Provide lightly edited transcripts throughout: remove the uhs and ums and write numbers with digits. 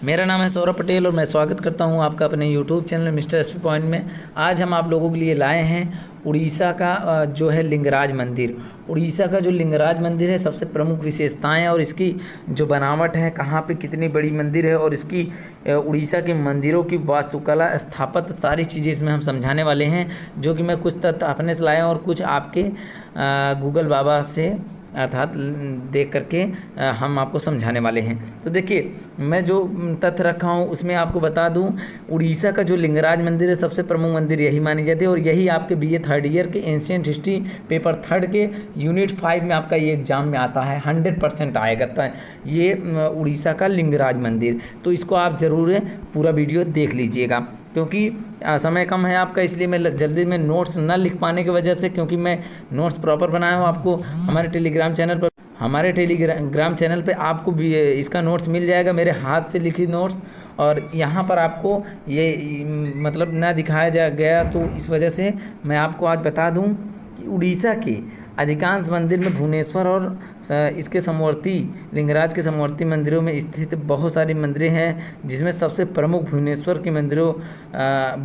मेरा नाम है सौरभ पटेल और मैं स्वागत करता हूं आपका अपने YouTube channel mister SP point में। आज हम आप लोगों के लिए लाए हैं उड़ीसा का जो है लिंगराज मंदिर। उड़ीसा का जो लिंगराज मंदिर है, सबसे प्रमुख विशेषताएं और इसकी जो बनावट है, कहाँ पे कितनी बड़ी मंदिर है और इसकी उड़ीसा के मंदिरों की वास्तुकला, स्थापत्य, सारी चीज़ें इसमें हम समझाने वाले हैं। जो कि मैं कुछ तथ्य अपने से लाया और कुछ आपके गूगल बाबा से अर्थात देख करके हम आपको समझाने वाले हैं। तो देखिए, मैं जो तथ्य रखा हूँ उसमें आपको बता दूँ, उड़ीसा का जो लिंगराज मंदिर है, सबसे प्रमुख मंदिर यही मानी जाती है और यही आपके बीए थर्ड ईयर के एंशिएंट हिस्ट्री पेपर थर्ड के यूनिट 5 में आपका ये एग्जाम में आता है, 100% आएगा ये उड़ीसा का लिंगराज मंदिर। तो इसको आप ज़रूर पूरा वीडियो देख लीजिएगा, क्योंकि समय कम है आपका, इसलिए मैं जल्दी में नोट्स न लिख पाने की वजह से, क्योंकि मैं नोट्स प्रॉपर बनाया हूँ, आपको हमारे टेलीग्राम चैनल पर आपको भी इसका नोट्स मिल जाएगा, मेरे हाथ से लिखी नोट्स। और यहाँ पर आपको ये मतलब ना दिखाया गया, तो इस वजह से मैं आपको आज बता दूँ कि उड़ीसा के अधिकांश मंदिर में भुवनेश्वर और इसके समवर्ती लिंगराज के समवर्ती मंदिरों में स्थित बहुत सारी मंदिरें हैं, जिसमें सबसे प्रमुख भुवनेश्वर के मंदिरों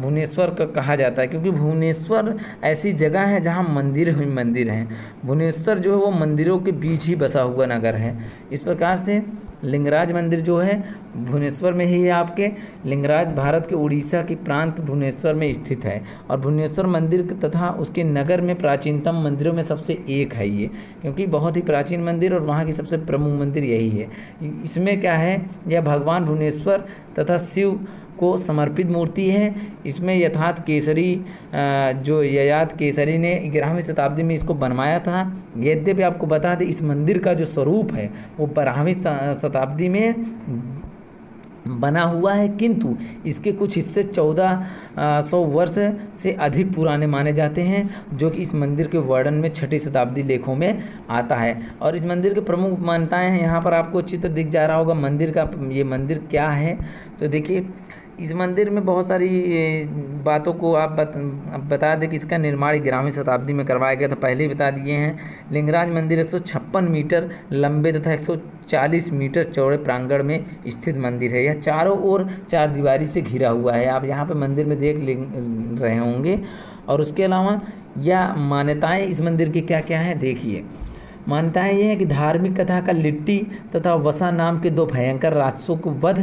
भुवनेश्वर का कहा जाता है, क्योंकि भुवनेश्वर ऐसी जगह है जहां मंदिर ही मंदिर हैं। भुवनेश्वर जो है वो मंदिरों के बीच ही बसा हुआ नगर है। इस प्रकार से लिंगराज मंदिर जो है भुवनेश्वर में ही है। आपके लिंगराज भारत के उड़ीसा की प्रांत भुवनेश्वर में स्थित है और भुवनेश्वर मंदिर तथा उसके नगर में प्राचीनतम मंदिरों में सबसे एक है ये, क्योंकि बहुत ही प्राचीन मंदिर और वहाँ की सबसे प्रमुख मंदिर यही है। इसमें क्या है, यह भगवान भुवनेश्वर तथा शिव को समर्पित मूर्ति है। इसमें यथार्थ केसरी जो ययाति केसरी ने 11वीं शताब्दी में इसको बनवाया था। यद्यपि आपको बता दें, इस मंदिर का जो स्वरूप है वो 12वीं शताब्दी में बना हुआ है, किंतु इसके कुछ हिस्से 1400 वर्ष से अधिक पुराने माने जाते हैं, जो कि इस मंदिर के वर्णन में 6ठी शताब्दी लेखों में आता है। और इस मंदिर के प्रमुख मान्यताएं हैं। यहाँ पर आपको चित्र दिख जा रहा होगा मंदिर का, ये मंदिर क्या है। तो देखिए, इस मंदिर में बहुत सारी बातों को आप बता दें कि इसका निर्माण 11वीं शताब्दी में करवाया गया था, पहले ही बता दिए हैं। लिंगराज मंदिर 156 मीटर लंबे तथा 140 मीटर चौड़े प्रांगण में स्थित मंदिर है। यह चारों ओर 4 दीवारी से घिरा हुआ है, आप यहाँ पे मंदिर में देख रहे होंगे। और उसके अलावा यह मान्यताएं इस मंदिर की क्या क्या हैं, देखिए। मान्यताएं ये है कि धार्मिक कथा का लिट्टी तथा वसा नाम के 2 भयंकर राक्षसों को वध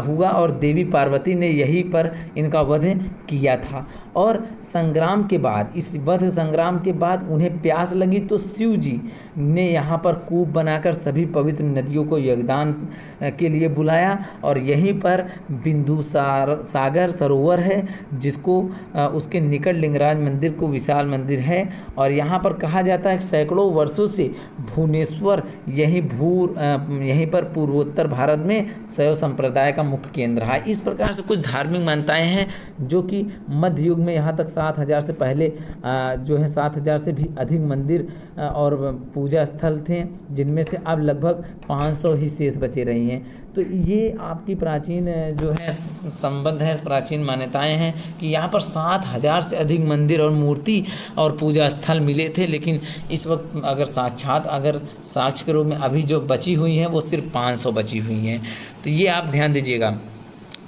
हुआ और देवी पार्वती ने यहीं पर इनका वध किया था। और संग्राम के बाद, इस वध संग्राम के बाद उन्हें प्यास लगी तो शिव जी ने यहाँ पर कूप बनाकर सभी पवित्र नदियों को योगदान के लिए बुलाया और यहीं पर बिंदु सागर सरोवर है, जिसको उसके निकट लिंगराज मंदिर को विशाल मंदिर है। और यहाँ पर कहा जाता है कि सैकड़ों वर्षों से भुवनेश्वर यहीं पर पूर्वोत्तर भारत में शैव संप्रदाय का मुख्य केंद्र है। इस प्रकार से कुछ धार्मिक मान्यताएं हैं, जो कि मध्य युग में यहाँ तक 7000 से पहले जो है 7000 से भी अधिक मंदिर और पूजा स्थल थे, जिनमें से अब लगभग 500 ही शेष बचे रही हैं। तो ये आपकी प्राचीन जो है संबंध है, प्राचीन मान्यताएं हैं कि यहाँ पर 7000 से अधिक मंदिर और मूर्ति और पूजा स्थल मिले थे, लेकिन इस वक्त अगर साक्ष्य के रूप में अभी जो बची हुई हैं वो सिर्फ 500 बची हुई हैं। तो ये आप ध्यान दीजिएगा।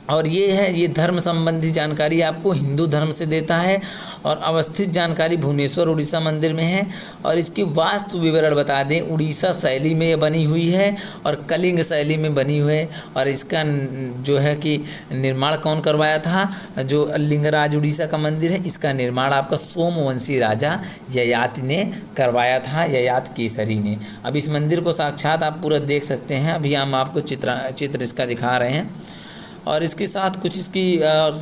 और ये धर्म संबंधी जानकारी आपको हिंदू धर्म से देता है और अवस्थित जानकारी भुवनेश्वर उड़ीसा मंदिर में है। और इसकी वास्तु विवरण बता दें, उड़ीसा शैली में ये बनी हुई है और कलिंग शैली में बनी हुई है। और इसका जो है कि निर्माण कौन करवाया था, जो लिंगराज उड़ीसा का मंदिर है, इसका निर्माण आपका सोमवंशी राजा ययाति ने करवाया था, ययाति केसरी ने। अब इस मंदिर को साक्षात आप पूरा देख सकते हैं, अभी हम आपको चित्र इसका दिखा रहे हैं। और इसके साथ कुछ इसकी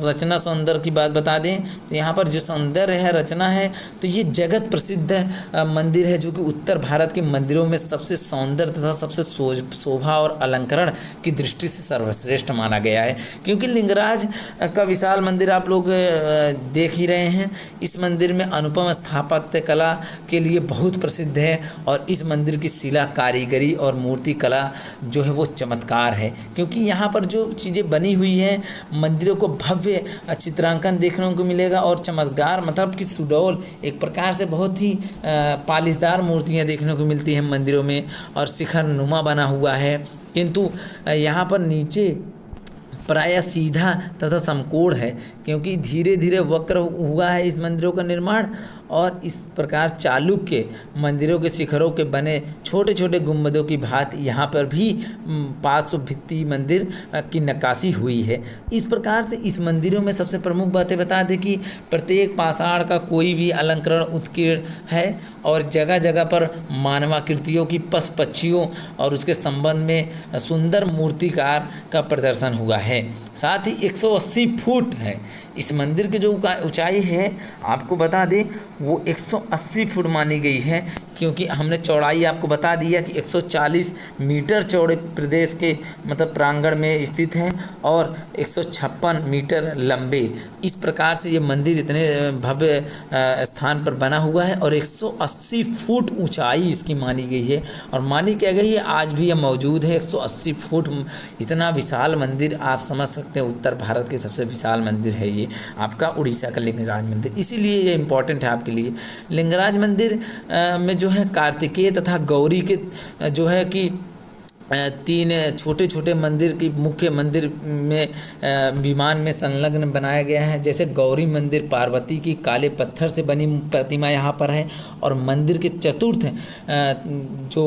रचना सौंदर्य की बात बता दें, तो यहाँ पर जो सौंदर्य है, रचना है, तो ये जगत प्रसिद्ध मंदिर है, जो कि उत्तर भारत के मंदिरों में सबसे सौंदर्य तथा सबसे शोभा और अलंकरण की दृष्टि से सर्वश्रेष्ठ माना गया है। क्योंकि लिंगराज का विशाल मंदिर आप लोग देख ही रहे हैं। इस मंदिर में अनुपम स्थापत्य कला के लिए बहुत प्रसिद्ध है और इस मंदिर की शिला कारीगरी और मूर्ति कला जो है वो चमत्कार है। क्योंकि यहाँ पर जो चीज़ें बनी हुई है, मंदिरों को भव्य चित्रांकन देखने को मिलेगा और चमत्कार मतलब कि सुडौल एक प्रकार से बहुत ही पालिशदार मूर्तियां देखने को मिलती हैं मंदिरों में और शिखर नुमा बना हुआ है। किंतु यहाँ पर नीचे प्रायः सीधा तथा समकोण है, क्योंकि धीरे धीरे वक्र हुआ है इस मंदिरों का निर्माण। और इस प्रकार चालुक्य मंदिरों के शिखरों के बने छोटे छोटे गुंबदों की भांति यहाँ पर भी पार्श्व भित्ति मंदिर की नक्काशी हुई है। इस प्रकार से इस मंदिरों में सबसे प्रमुख बातें बता दें कि प्रत्येक पाषाण का कोई भी अलंकरण उत्कीर्ण है और जगह जगह पर मानवाकृतियों की पशु पक्षियों और उसके संबंध में सुंदर मूर्तिकार का प्रदर्शन हुआ है। साथ ही 180 फुट है इस मंदिर की जो ऊंचाई है, आपको बता दें वो 180 फुट मानी गई है, क्योंकि हमने चौड़ाई आपको बता दिया कि 140 मीटर चौड़े प्रदेश के मतलब प्रांगण में स्थित है और 156 मीटर लंबे। इस प्रकार से ये मंदिर इतने भव्य स्थान पर बना हुआ है और 180 फुट ऊंचाई इसकी मानी गई है। और मानी क्या गई है, आज भी यह मौजूद है। 180 फुट इतना विशाल मंदिर, आप समझ सकते हैं उत्तर भारत के सबसे विशाल मंदिर है ये आपका उड़ीसा का लिंगराज मंदिर, इसीलिए ये इम्पॉर्टेंट है आपके लिए। लिंगराज मंदिर में जो है कार्तिकेय तथा गौरी के जो है कि 3 छोटे छोटे मंदिर की मुख्य मंदिर में विमान में संलग्न बनाया गया है। जैसे गौरी मंदिर पार्वती की काले पत्थर से बनी प्रतिमा यहाँ पर है और मंदिर के चतुर्थ जो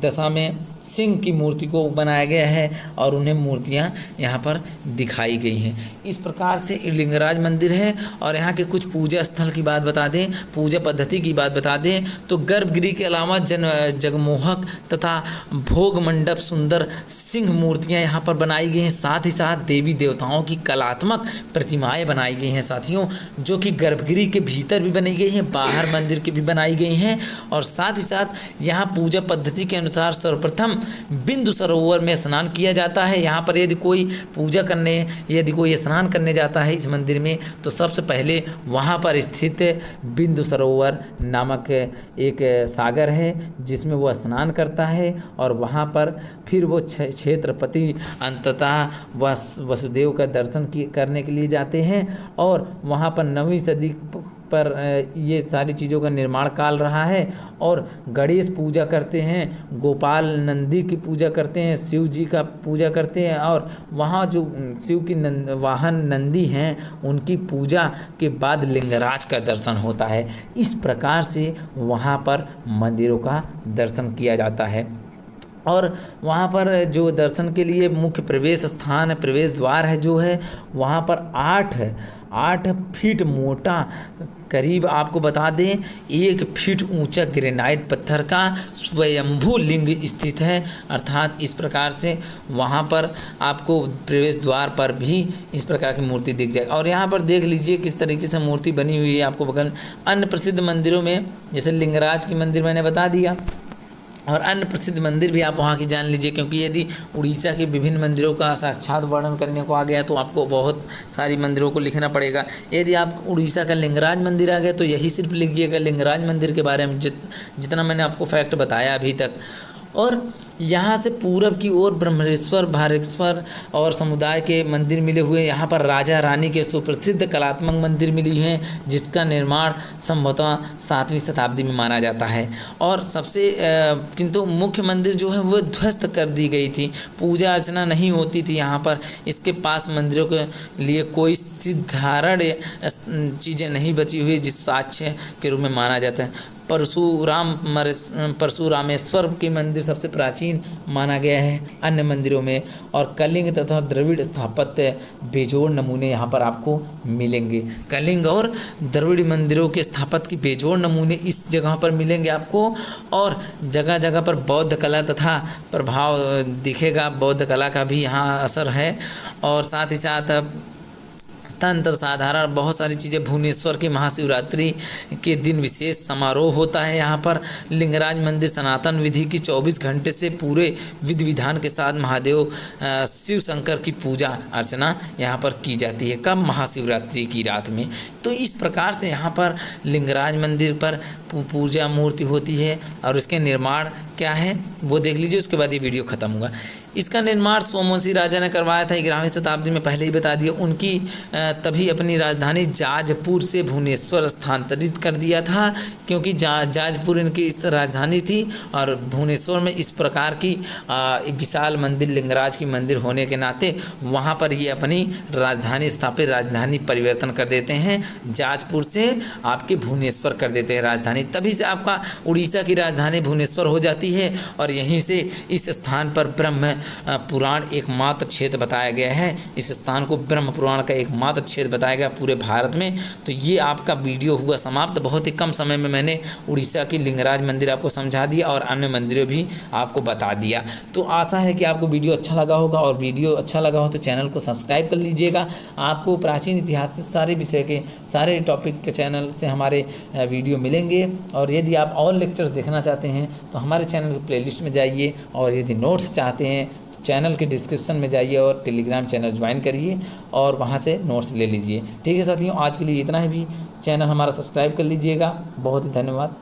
दशा में सिंह की मूर्ति को बनाया गया है और उन्हें मूर्तियाँ यहाँ पर दिखाई गई हैं। इस प्रकार से लिंगराज मंदिर है। और यहाँ के कुछ पूजा स्थल की बात बता दें, पूजा पद्धति की बात बता दें तो गर्भगृह के अलावा जगमोहक तथा भोग मंडप सुंदर सिंह मूर्तियाँ यहाँ पर बनाई गई हैं। साथ ही साथ देवी देवताओं की कलात्मक प्रतिमाएँ बनाई गई हैं साथियों, जो कि गर्भगृह के भीतर भी बनाई गई हैं, बाहर मंदिर की भी बनाई गई हैं। और साथ ही साथ यहाँ पूजा पद्धति के अनुसार सर्वप्रथम बिंदु सरोवर में स्नान किया जाता है। यहाँ पर यदि कोई स्नान करने जाता है इस मंदिर में तो सबसे पहले वहाँ पर स्थित बिंदु सरोवर नामक एक सागर है जिसमें वो स्नान करता है और वहाँ पर फिर वो क्षेत्रपति अंततः वसुदेव का दर्शन करने के लिए जाते हैं। और वहाँ पर 9वीं सदी पर ये सारी चीज़ों का निर्माण काल रहा है। और गणेश पूजा करते हैं, गोपाल नंदी की पूजा करते हैं, शिव जी का पूजा करते हैं और वहाँ जो शिव की वाहन नंदी हैं उनकी पूजा के बाद लिंगराज का दर्शन होता है। इस प्रकार से वहाँ पर मंदिरों का दर्शन किया जाता है। और वहाँ पर जो दर्शन के लिए मुख्य प्रवेश स्थान प्रवेश द्वार है जो है वहाँ पर 8 फीट मोटा, करीब आपको बता दें 1 फीट ऊंचा ग्रेनाइट पत्थर का स्वयंभू लिंग स्थित है। अर्थात इस प्रकार से वहाँ पर आपको प्रवेश द्वार पर भी इस प्रकार की मूर्ति दिख जाएगी। और यहाँ पर देख लीजिए किस तरीके से मूर्ति बनी हुई है आपको बगल। अन्य प्रसिद्ध मंदिरों में जैसे लिंगराज की मंदिर मैंने बता दिया और अन्य प्रसिद्ध मंदिर भी आप वहाँ की जान लीजिए, क्योंकि यदि उड़ीसा के विभिन्न मंदिरों का साक्षात वर्णन करने को आ गया तो आपको बहुत सारी मंदिरों को लिखना पड़ेगा। यदि आप उड़ीसा का लिंगराज मंदिर आ गए तो यही सिर्फ लिखिएगा लिंगराज मंदिर के बारे में जितना मैंने आपको फैक्ट बताया अभी तक। और यहाँ से पूरब की ओर ब्रह्मेश्वर, भारेश्वर और समुदाय के मंदिर मिले हुए। यहाँ पर राजा रानी के सुप्रसिद्ध कलात्मक मंदिर मिली हैं जिसका निर्माण संभवतः 7वीं शताब्दी में माना जाता है। और सबसे किंतु मुख्य मंदिर जो है वो ध्वस्त कर दी गई थी, पूजा अर्चना नहीं होती थी यहाँ पर। इसके पास मंदिरों के लिए कोई साधारण चीज़ें नहीं बची हुई जिस साक्ष्य के रूप में माना जाता है। परशुरामेश्वर की मंदिर सबसे प्राचीन माना गया है अन्य मंदिरों में। और कलिंग तथा द्रविड़ स्थापत्य बेजोड़ नमूने यहाँ पर आपको मिलेंगे। कलिंग और द्रविड़ मंदिरों के स्थापत्य की बेजोड़ नमूने इस जगह पर मिलेंगे आपको। और जगह जगह पर बौद्ध कला तथा प्रभाव दिखेगा, बौद्ध कला का भी यहाँ असर है। और साथ ही साथ तंत्र साधारण बहुत सारी चीज़ें। भुवनेश्वर की महाशिवरात्रि के दिन विशेष समारोह होता है यहाँ पर। लिंगराज मंदिर सनातन विधि की 24 घंटे से पूरे विधि विधान के साथ महादेव शिव शंकर की पूजा अर्चना यहाँ पर की जाती है। कब? महाशिवरात्रि की रात में। तो इस प्रकार से यहाँ पर लिंगराज मंदिर पर पूजा मूर्ति होती है और उसके निर्माण क्या है वो देख लीजिए, उसके बाद ये वीडियो ख़त्म होगा। इसका निर्माण सोमवंशी राजा ने करवाया था 11वीं शताब्दी में, पहले ही बता दिया। उनकी तभी अपनी राजधानी जाजपुर से भुवनेश्वर स्थानांतरित कर दिया था, क्योंकि जाजपुर इनकी इस राजधानी थी और भुवनेश्वर में इस प्रकार की विशाल मंदिर, लिंगराज की मंदिर होने के नाते वहाँ पर ये अपनी राजधानी स्थापित, राजधानी परिवर्तन कर देते हैं, जाजपुर से आपके भुवनेश्वर कर देते हैं राजधानी। तभी से आपका उड़ीसा की राजधानी भुवनेश्वर हो जाती है और यहीं से इस स्थान पर ब्रह्म पुराण एकमात्र क्षेत्र बताया गया है। इस स्थान को ब्रह्म पुराण का एकमात्र क्षेत्र बताया गया पूरे भारत में। तो ये आपका वीडियो हुआ समाप्त। बहुत ही कम समय में मैंने उड़ीसा की लिंगराज मंदिर आपको समझा दिया और अन्य मंदिरों भी आपको बता दिया। तो आशा है कि आपको वीडियो अच्छा लगा होगा, और वीडियो अच्छा लगा हो तो चैनल को सब्सक्राइब कर लीजिएगा। आपको प्राचीन इतिहास से सारे विषय के, सारे टॉपिक के चैनल से हमारे वीडियो मिलेंगे। और यदि आप और लेक्चर्स देखना चाहते हैं तो हमारे चैनल की प्लेलिस्ट में जाइए, और यदि नोट्स चाहते हैं तो चैनल के डिस्क्रिप्शन में जाइए और टेलीग्राम चैनल ज्वाइन करिए और वहाँ से नोट्स ले लीजिए। ठीक है साथियों, आज के लिए इतना ही। भी चैनल हमारा सब्सक्राइब कर लीजिएगा। बहुत ही धन्यवाद।